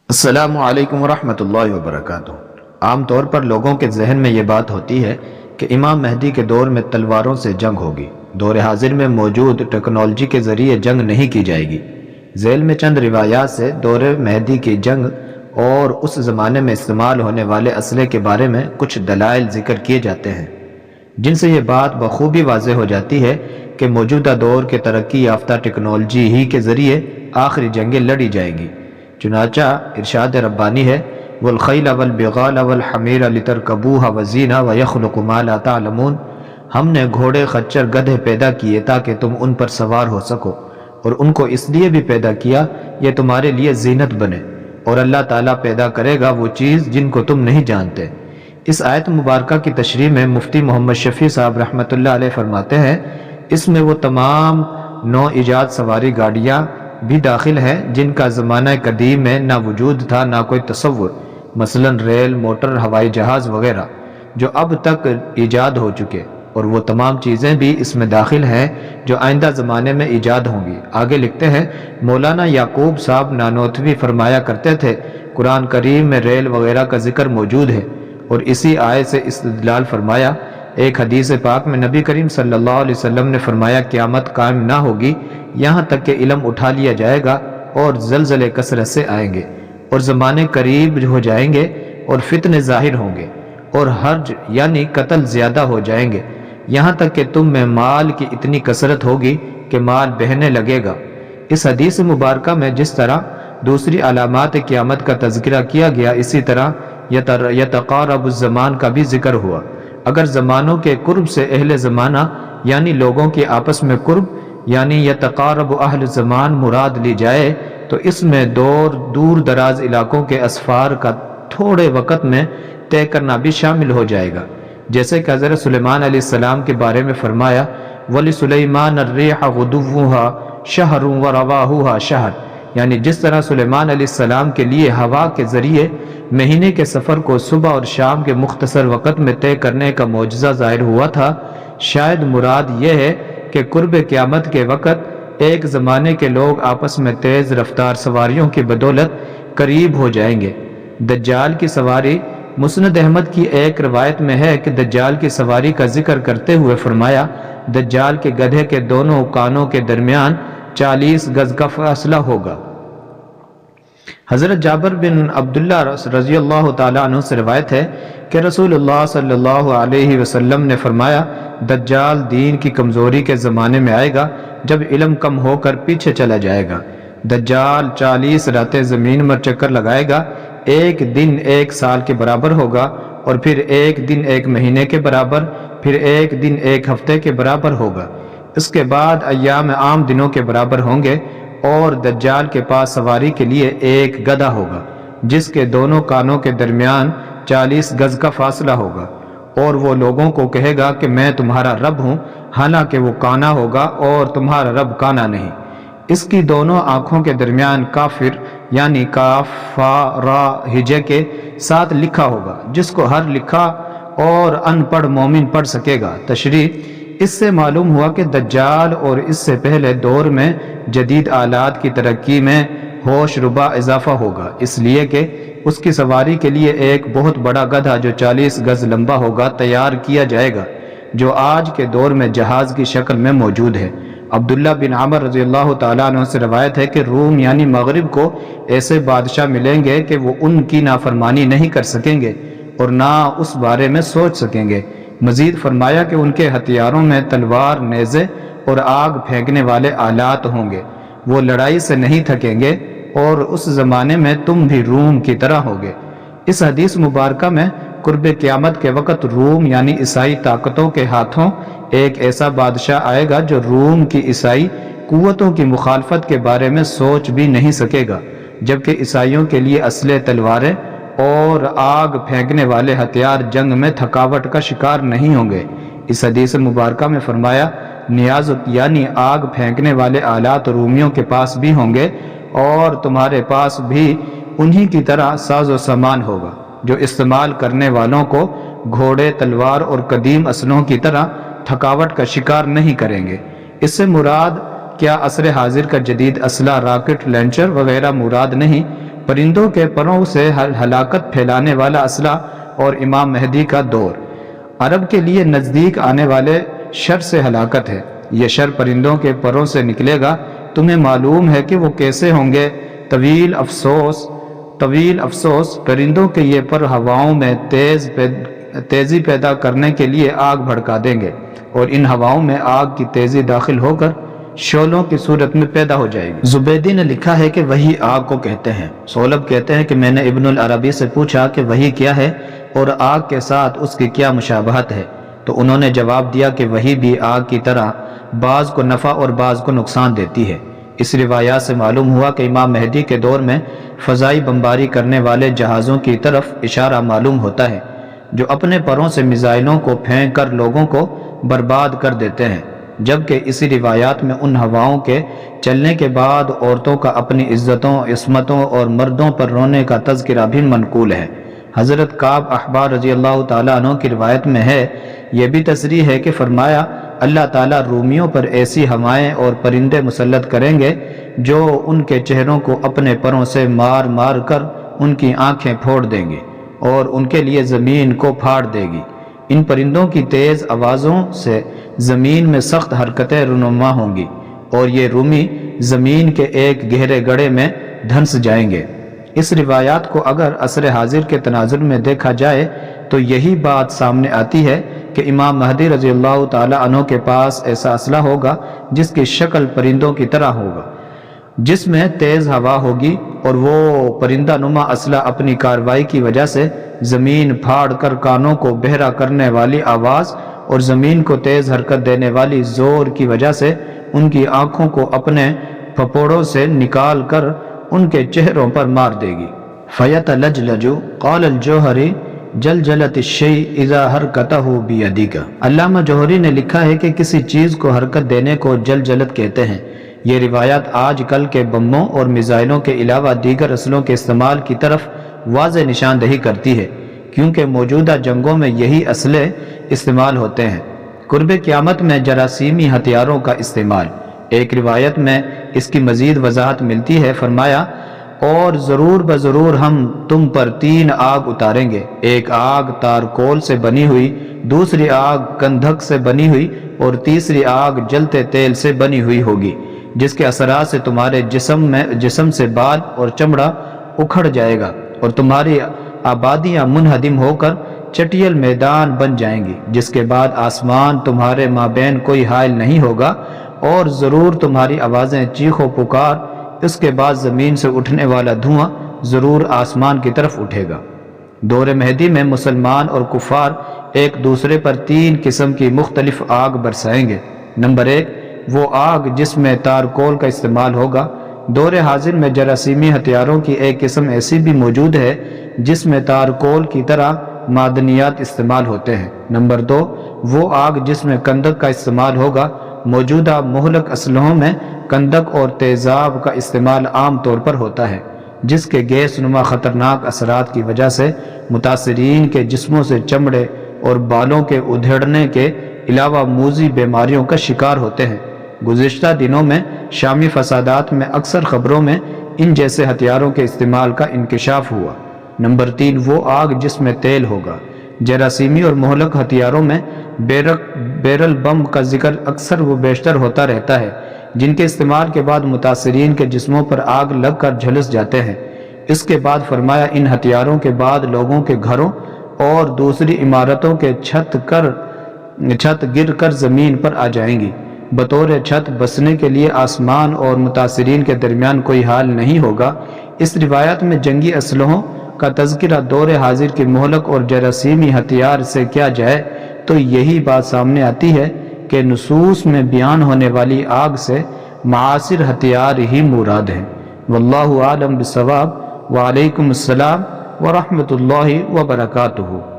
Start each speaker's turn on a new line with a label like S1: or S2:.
S1: السلام علیکم ورحمۃ اللہ وبرکاتہ۔ عام طور پر لوگوں کے ذہن میں یہ بات ہوتی ہے کہ امام مہدی کے دور میں تلواروں سے جنگ ہوگی۔ دور حاضر میں موجود ٹیکنالوجی کے ذریعے جنگ نہیں کی جائے گی۔ ذیل میں چند روایات سے دور مہدی کی جنگ اور اس زمانے میں استعمال ہونے والے اسلحے کے بارے میں کچھ دلائل ذکر کیے جاتے ہیں، جن سے یہ بات بخوبی واضح ہو جاتی ہے کہ موجودہ دور کے ترقی یافتہ ٹیکنالوجی ہی کے ذریعے آخری جنگیں لڑی جائیں گی۔ چنانچہ ارشاد ربانی ہے، وَالْخَيْلَ وَالْبِغَالَ وَالْحَمِيرَ لِتَرْكَبُوهَا وَزِينَةً وَيَخْلُقُ مَا لَا تَعْلَمُونَ۔ ہم نے گھوڑے، خچر، گدھے پیدا کیے تاکہ تم ان پر سوار ہو سکو، اور ان کو اس لیے بھی پیدا کیا یہ تمہارے لیے زینت بنے، اور اللہ تعالیٰ پیدا کرے گا وہ چیز جن کو تم نہیں جانتے۔ اس آیت مبارکہ کی تشریح میں مفتی محمد شفیع صاحب رحمۃ اللہ علیہ فرماتے ہیں، اس میں وہ تمام نو ایجاد سواری گاڑیاں بھی داخل ہیں جن کا زمانہ قدیم میں نہ وجود تھا نہ کوئی تصور، مثلا ریل، موٹر، ہوائی جہاز وغیرہ، جو اب تک ایجاد ہو چکے، اور وہ تمام چیزیں بھی اس میں داخل ہیں جو آئندہ زمانے میں ایجاد ہوں گی۔ آگے لکھتے ہیں، مولانا یعقوب صاحب نانوتوی فرمایا کرتے تھے، قرآن کریم میں ریل وغیرہ کا ذکر موجود ہے، اور اسی آیت سے استدلال فرمایا۔ ایک حدیث پاک میں نبی کریم صلی اللہ علیہ وسلم نے فرمایا، قیامت قائم نہ ہوگی یہاں تک کہ علم اٹھا لیا جائے گا اور زلزلے کثرت سے آئیں گے، اور زمانے قریب ہو جائیں گے، اور فتنے ظاہر ہوں گے، اور حرج یعنی قتل زیادہ ہو جائیں گے، یہاں تک کہ تم میں مال کی اتنی کثرت ہوگی کہ مال بہنے لگے گا۔ اس حدیث مبارکہ میں جس طرح دوسری علامات قیامت کا تذکرہ کیا گیا، اسی طرح یتقارب الزمان کا بھی ذکر ہوا۔ اگر زمانوں کے قرب سے اہل زمانہ یعنی لوگوں کے آپس میں قرب یعنی یتقارب اہل زمان مراد لی جائے تو اس میں دور دراز علاقوں کے اسفار کا تھوڑے وقت میں طے کرنا بھی شامل ہو جائے گا، جیسے کہ حضرت سلیمان علیہ السلام کے بارے میں فرمایا، وَلِسُلَيْمَانَ الرِّيحَ غُدُوُّهَا شَهْرٌ وَرَوَاحُهَا شَهْرٌ، یعنی جس طرح سلیمان علیہ السلام کے لیے ہوا کے ذریعے مہینے کے سفر کو صبح اور شام کے مختصر وقت میں طے کرنے کا معجزہ ظاہر ہوا تھا، شاید مراد یہ ہے کہ قرب قیامت کے وقت ایک زمانے کے لوگ آپس میں تیز رفتار سواریوں کی بدولت قریب ہو جائیں گے۔ دجال کی سواری، مسند احمد کی ایک روایت میں ہے کہ دجال کی سواری کا ذکر کرتے ہوئے فرمایا، دجال کے گدھے کے دونوں کانوں کے درمیان 40 گز کا فاصلہ ہوگا۔ حضرت جابر بن عبداللہ رضی اللہ تعالیٰ عنہ سے روایت ہے کہ رسول اللہ صلی اللہ علیہ وسلم نے فرمایا، دجال دین کی کمزوری کے زمانے میں آئے گا جب علم کم ہو کر پیچھے چلا جائے گا۔ دجال 40 راتیں زمین پر چکر لگائے گا، ایک دن ایک سال کے برابر ہوگا، اور پھر ایک دن ایک مہینے کے برابر، پھر ایک دن ایک ہفتے کے برابر ہوگا۔ اس کے بعد ایام عام دنوں کے برابر ہوں گے، اور دجال کے پاس سواری کے لیے ایک گدھا ہوگا جس کے دونوں کانوں کے درمیان 40 گز کا فاصلہ ہوگا، اور وہ لوگوں کو کہے گا کہ میں تمہارا رب ہوں، حالانکہ وہ کانا ہوگا اور تمہارا رب کانا نہیں۔ اس کی دونوں آنکھوں کے درمیان کافر یعنی کاف فا را ہجے کے ساتھ لکھا ہوگا، جس کو ہر لکھا اور ان پڑھ مومن پڑھ سکے گا۔ تشریح، اس سے معلوم ہوا کہ دجال اور اس سے پہلے دور میں جدید آلات کی ترقی میں ہوش ربا اضافہ ہوگا، اس لیے کہ اس کی سواری کے لیے ایک بہت بڑا گدھا جو 40 گز لمبا ہوگا تیار کیا جائے گا، جو آج کے دور میں جہاز کی شکل میں موجود ہے۔ عبداللہ بن عمر رضی اللہ تعالیٰ عنہ سے روایت ہے کہ روم یعنی مغرب کو ایسے بادشاہ ملیں گے کہ وہ ان کی نافرمانی نہیں کر سکیں گے اور نہ اس بارے میں سوچ سکیں گے۔ مزید فرمایا کہ ان کے ہتھیاروں میں تلوار، نیزے اور آگ پھینکنے والے آلات ہوں گے، وہ لڑائی سے نہیں تھکیں گے، اور اس زمانے میں تم بھی روم کی طرح ہوگے۔ اس حدیث مبارکہ میں قرب قیامت کے وقت روم یعنی عیسائی طاقتوں کے ہاتھوں ایک ایسا بادشاہ آئے گا جو روم کی عیسائی قوتوں کی مخالفت کے بارے میں سوچ بھی نہیں سکے گا، جبکہ عیسائیوں کے لیے اسلحے، تلواریں اور آگ پھینکنے والے ہتھیار جنگ میں تھکاوٹ کا شکار نہیں ہوں گے۔ اس حدیث مبارکہ میں فرمایا، نیازت یعنی آگ پھینکنے والے آلات رومیوں کے پاس بھی ہوں گے، اور تمہارے پاس بھی انہی کی طرح ساز و سامان ہوگا جو استعمال کرنے والوں کو گھوڑے، تلوار اور قدیم اسلحوں کی طرح تھکاوٹ کا شکار نہیں کریں گے۔ اس سے مراد کیا عصر حاضر کا جدید اسلحہ، راکٹ، لانچر وغیرہ مراد نہیں، پرندوں کے پروں سے ہلاکت پھیلانے والا اسلحہ اور امام مہدی کا دور۔ عرب کے لیے نزدیک آنے والے شر سے ہلاکت ہے۔ یہ شر پرندوں کے پروں سے نکلے گا۔ تمہیں معلوم ہے کہ وہ کیسے ہوں گے؟ طویل افسوس پرندوں کے یہ پر ہواؤں میں تیزی پیدا کرنے کے لیے آگ بھڑکا دیں گے، اور ان ہواؤں میں آگ کی تیزی داخل ہو کر شعلوں کی صورت میں پیدا ہو جائے گی۔ زبیدی نے لکھا ہے کہ وحی آگ کو کہتے ہیں۔ صولب کہتے ہیں کہ میں نے ابن العربی سے پوچھا کہ وحی کیا ہے اور آگ کے ساتھ اس کی کیا مشابہت ہے، تو انہوں نے جواب دیا کہ وحی بھی آگ کی طرح بعض کو نفع اور بعض کو نقصان دیتی ہے۔ اس روایات سے معلوم ہوا کہ امام مہدی کے دور میں فضائی بمباری کرنے والے جہازوں کی طرف اشارہ معلوم ہوتا ہے، جو اپنے پروں سے میزائلوں کو پھینک کر لوگوں کو برباد کر دیتے ہیں، جبکہ اسی روایات میں ان ہواؤں کے چلنے کے بعد عورتوں کا اپنی عزتوں، عصمتوں اور مردوں پر رونے کا تذکرہ بھی منقول ہے۔ حضرت کعب احبار رضی اللہ تعالیٰ عنہ کی روایت میں ہے، یہ بھی تصریح ہے کہ فرمایا اللہ تعالیٰ رومیوں پر ایسی ہوائیں اور پرندے مسلط کریں گے جو ان کے چہروں کو اپنے پروں سے مار مار کر ان کی آنکھیں پھوڑ دیں گے اور ان کے لیے زمین کو پھاڑ دے گی۔ ان پرندوں کی تیز آوازوں سے زمین میں سخت حرکتیں رونما ہوں گی، اور یہ رومی زمین کے ایک گہرے گڑھے میں دھنس جائیں گے۔ اس روایات کو اگر عصر حاضر کے تناظر میں دیکھا جائے تو یہی بات سامنے آتی ہے کہ امام مہدی رضی اللہ تعالیٰ عنہ کے پاس ایسا اسلحہ ہوگا جس کی شکل پرندوں کی طرح ہوگا، جس میں تیز ہوا ہوگی، اور وہ پرندہ نما اسلحہ اپنی کارروائی کی وجہ سے زمین پھاڑ کر کانوں کو بہرا کرنے والی آواز اور زمین کو تیز حرکت دینے والی زور کی وجہ سے ان کی آنکھوں کو اپنے پھپھوڑوں سے نکال کر ان کے چہروں پر مار دے گی۔ فَيَتَلَجْلَجُ قَالَ الْجَوْهَرِي جَلْجَلَتِ الشَّيْءِ إِذَا حَرْكَتَهُ بِيَدِكَ۔ علامہ جوہری نے لکھا ہے کہ کسی چیز کو حرکت دینے کو جلجلت کہتے ہیں۔ یہ روایات آج کل کے بموں اور میزائلوں کے علاوہ دیگر اسلحوں کے استعمال کی طرف واضح نشاندہی کرتی ہے، کیونکہ موجودہ جنگوں میں یہی اسلحے استعمال ہوتے ہیں۔ قرب قیامت میں جراثیمی ہتھیاروں کا استعمال۔ ایک روایت میں اس کی مزید وضاحت ملتی ہے، فرمایا اور ضرور بضرور ہم تم پر 3 آگ اتاریں گے، ایک آگ تارکول سے بنی ہوئی، دوسری آگ گندھک سے بنی ہوئی، اور تیسری آگ جلتے تیل سے بنی ہوئی ہوگی، جس کے اثرات سے تمہارے جسم سے بال اور چمڑا اکھڑ جائے گا، اور تمہاری آبادیاں منہدم ہو کر چٹیل میدان بن جائیں گی، جس کے بعد آسمان تمہارے مابین کوئی حائل نہیں ہوگا، اور ضرور تمہاری آوازیں چیخ و پکار، اس کے بعد زمین سے اٹھنے والا دھواں ضرور آسمان کی طرف اٹھے گا۔ دور مہدی میں مسلمان اور کفار ایک دوسرے پر 3 قسم کی مختلف آگ برسائیں گے۔ نمبر 1، وہ آگ جس میں تارکول کا استعمال ہوگا۔ دور حاضر میں جراثیمی ہتھیاروں کی ایک قسم ایسی بھی موجود ہے جس میں تارکول کی طرح معدنیات استعمال ہوتے ہیں۔ نمبر 2، وہ آگ جس میں کندک کا استعمال ہوگا۔ موجودہ مہلک اسلحوں میں کندک اور تیزاب کا استعمال عام طور پر ہوتا ہے، جس کے گیس نما خطرناک اثرات کی وجہ سے متاثرین کے جسموں سے چمڑے اور بالوں کے ادھیڑنے کے علاوہ موذی بیماریوں کا شکار ہوتے ہیں۔ گزشتہ دنوں میں شامی فسادات میں اکثر خبروں میں ان جیسے ہتھیاروں کے استعمال کا انکشاف ہوا۔ نمبر 3، وہ آگ جس میں تیل ہوگا۔ جراثیمی اور مہلک ہتھیاروں میں بیرل بم کا ذکر اکثر و بیشتر ہوتا رہتا ہے، جن کے استعمال کے بعد متاثرین کے جسموں پر آگ لگ کر جھلس جاتے ہیں۔ اس کے بعد فرمایا ان ہتھیاروں کے بعد لوگوں کے گھروں اور دوسری عمارتوں کے چھت گر کر زمین پر آ جائیں گی۔ بطور چھت بسنے کے لیے آسمان اور متاثرین کے درمیان کوئی حال نہیں ہوگا۔ اس روایت میں جنگی اسلحوں کا تذکرہ دور حاضر کی مہلک اور جراثیمی ہتھیار سے کیا جائے تو یہی بات سامنے آتی ہے کہ نصوص میں بیان ہونے والی آگ سے معاصر ہتھیار ہی مراد ہیں۔ واللہ عالم بالصواب۔ وعلیکم السلام ورحمۃ اللہ وبرکاتہ۔